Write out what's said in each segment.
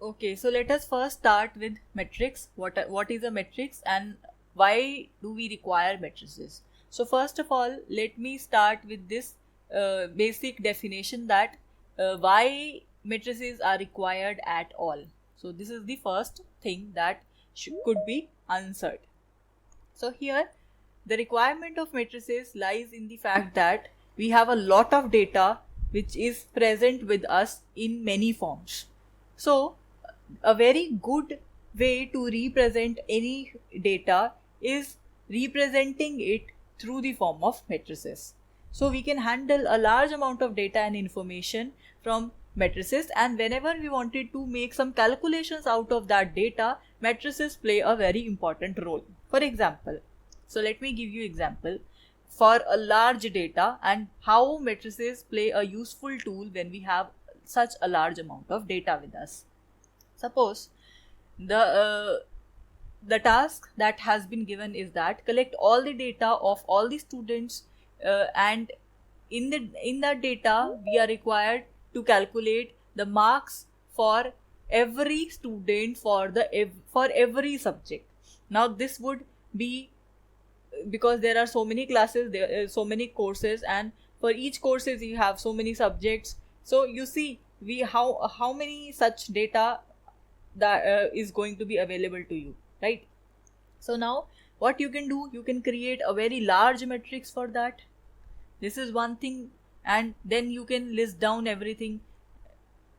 Okay, so let us first start with matrix. What is a matrix and why do we require matrices? So first of all, let me start with this basic definition that why matrices are required at all. So this is the first thing that could be answered. So here, the requirement of matrices lies in the fact that we have a lot of data which is present with us in many forms. So a very good way to represent any data is representing it through the form of matrices. So we can handle a large amount of data and information from matrices, and whenever we wanted to make some calculations out of that data, matrices play a very important role. For example, so let me give you example for a large data and how matrices play a useful tool when we have such a large amount of data with us. Suppose the task that has been given is that collect all the data of all the students, and in that data we are required to calculate the marks for every student for every subject. Now this would be because there are so many classes, there are so many courses, and for each courses you have so many subjects. So you see we how many such data that is going to be available to you, right? So now what you can do, you can create a very large matrix for that. This is one thing, and then you can list down everything.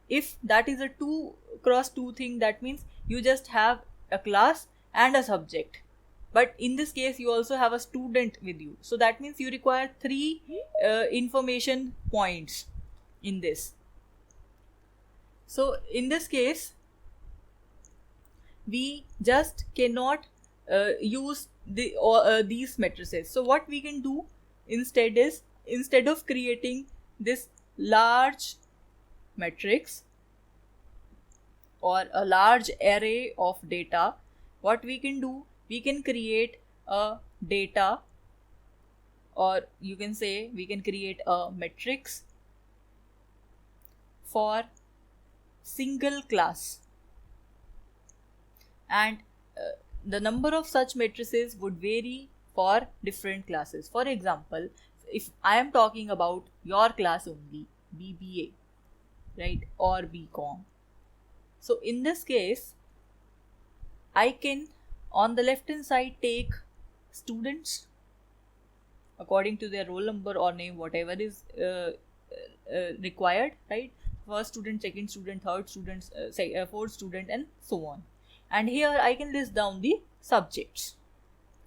If that is a 2 cross 2 thing, that means you just have a class and a subject, but in this case you also have a student with you, so that means you require 3 information points in this. So in this case we just cannot use these matrices. So what we can do instead is, instead of creating this large matrix or a large array of data, what we can do, we can create a data, or you can say we can create a matrix for single class, and the number of such matrices would vary for different classes. For example, if I am talking about your class only, BBA, right, or BCom, so in this case I can on the left hand side take students according to their roll number or name, whatever is required, right? First student, second student, third student, fourth student, and so on. And here I can list down the subjects.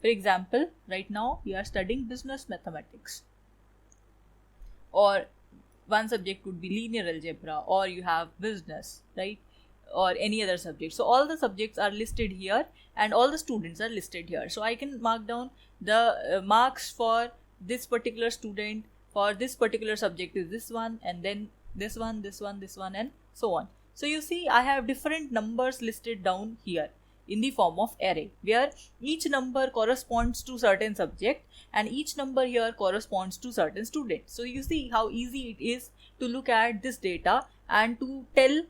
For example, right now we are studying business mathematics, or one subject could be linear algebra, or you have business, right, or any other subject. So all the subjects are listed here and all the students are listed here. So I can mark down the marks for this particular student for this particular subject is this one, and then this one, this one, this one, and so on. So you see I have different numbers listed down here in the form of array, where each number corresponds to certain subject and each number here corresponds to certain student. So you see how easy it is to look at this data and to tell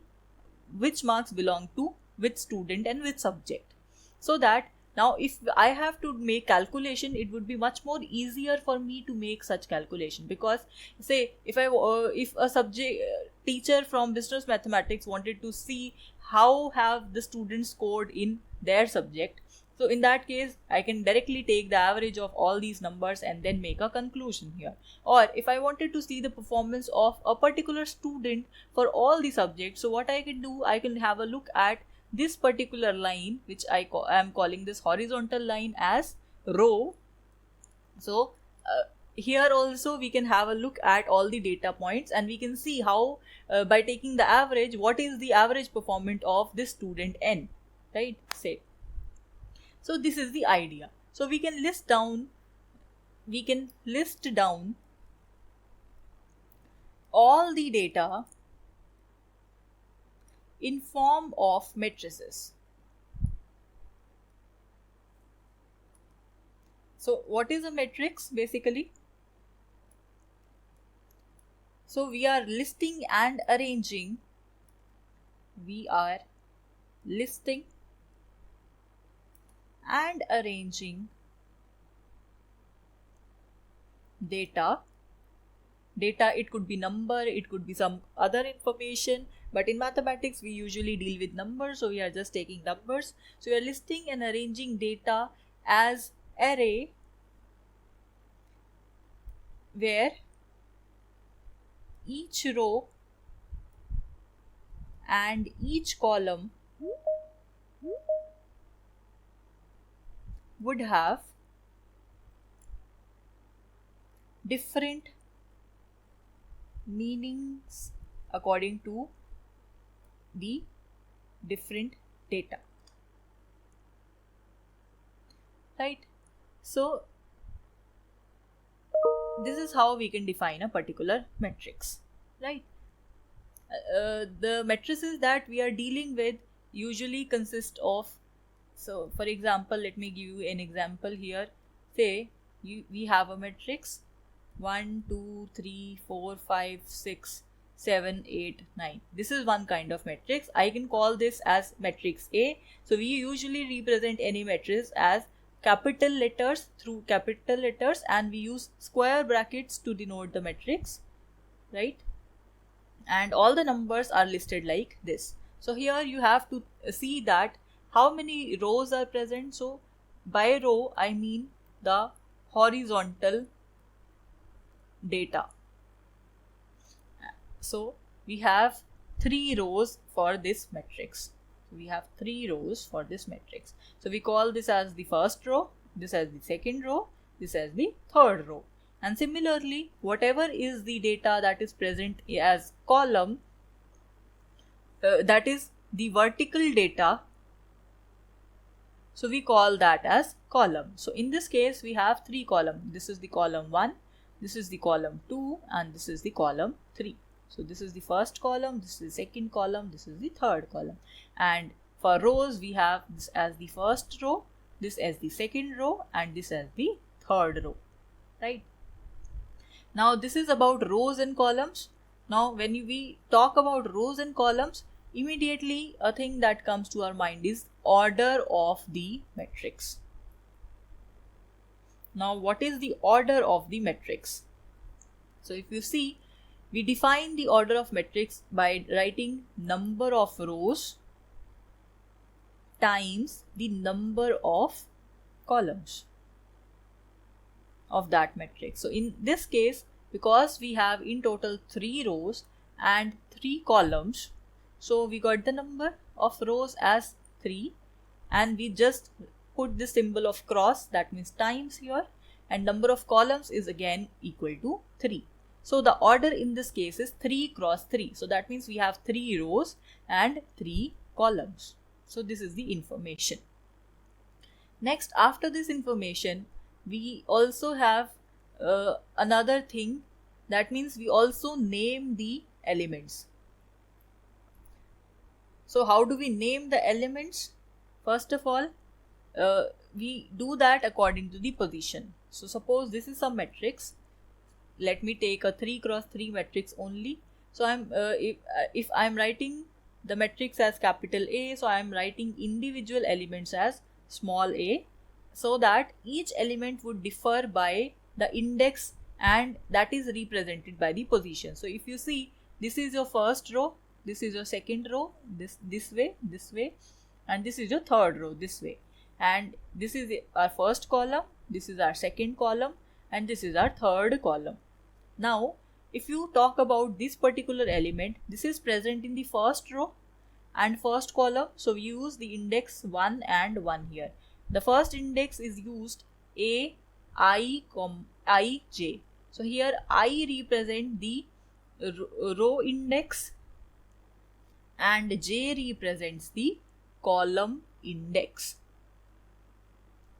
which marks belong to which student and which subject. So that now if I have to make calculation, it would be much more easier for me to make such calculation, because say if a subject teacher from business mathematics wanted to see how have the students scored in their subject, so in that case I can directly take the average of all these numbers and then make a conclusion here. Or if I wanted to see the performance of a particular student for all the subjects, so what I can do, I can have a look at this particular line, which I am calling this horizontal line as row. So here also we can have a look at all the data points and we can see how by taking the average, what is the average performance of this student n, right? Say, so this is the idea. So we can list down all the data in form of matrices. So what is a matrix basically? So we are listing and arranging, we are listing and arranging data. It could be number, it could be some other information, but in mathematics we usually deal with numbers, so we are just taking numbers. So we are listing and arranging data as array, where each row and each column would have different meanings according to the different data, right? So this is how we can define a particular matrix, right? The matrices that we are dealing with usually consist of, so for example, let me give you an example here. Say we have a matrix 1 2 3 4 5 6 7 8 9. This is one kind of matrix. I can call this as matrix A. So we usually represent any matrix as capital letters through capital letters, and we use square brackets to denote the matrix, right? And all the numbers are listed like this. So here you have to see that how many rows are present. So by row I mean the horizontal data. So we have 3 rows for this matrix. We have 3 rows for this matrix. So we call this as the first row, this as the second row, this as the third row. And similarly, whatever is the data that is present as column, that is the vertical data, so we call that as column. So in this case we have 3 columns. This is the column 1, this is the column 2, and this is the column 3. So this is the first column, this is the second column, this is the third column. And for rows we have this as the first row, this as the second row, and this as the third row, right? Now this is about rows and columns. Now when we talk about rows and columns, immediately a thing that comes to our mind is order of the matrix. Now what is the order of the matrix? So if you see, we define the order of matrix by writing number of rows times the number of columns of that matrix. So in this case, because we have in total 3 rows and 3 columns, so we got the number of rows as 3, and we just put the symbol of cross, that means times here, and number of columns is again equal to 3. So the order in this case is 3 cross 3. So that means we have 3 rows and 3 columns. So this is the information. Next, after this information, we also have another thing. That means we also name the elements. So how do we name the elements? First of all, we do that according to the position. So suppose this is some matrix. Let me take a 3 cross 3 matrix only. So if I'm writing the matrix as capital A, so I'm writing individual elements as small a, so that each element would differ by the index, and that is represented by the position. So if you see, this is your first row, this is your second row, this way, and this is your third row this way, and this is our first column, this is our second column, and this is our third column. Now if you talk about this particular element, this is present in the first row and first column, so we use the index 1 and 1 here. The first index is used A, I, J. So here I represent the row index and J represents the column index,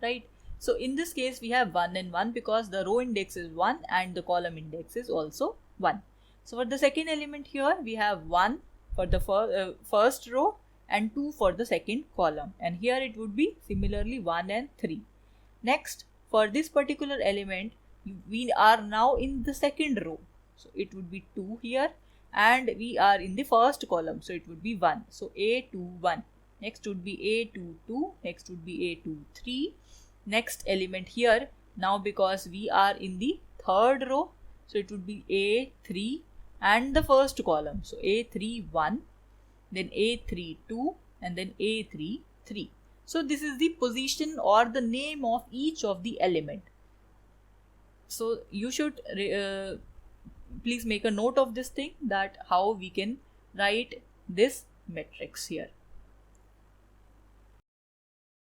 right? So in this case we have 1 and 1 because the row index is 1 and the column index is also 1. So for the second element here we have 1 for the first row and 2 for the second column, and here it would be similarly 1 and 3. Next, for this particular element we are now in the second row, so it would be 2 here, and we are in the first column, so it would be 1. So A 2 1. next would be A22, next would be A23, next element here. Now because we are in the third row, so it would be A3 and the first column, so A31, then A32 and then A33. So this is the position or the name of each of the element. So you should please make a note of this thing, that how we can write this matrix here.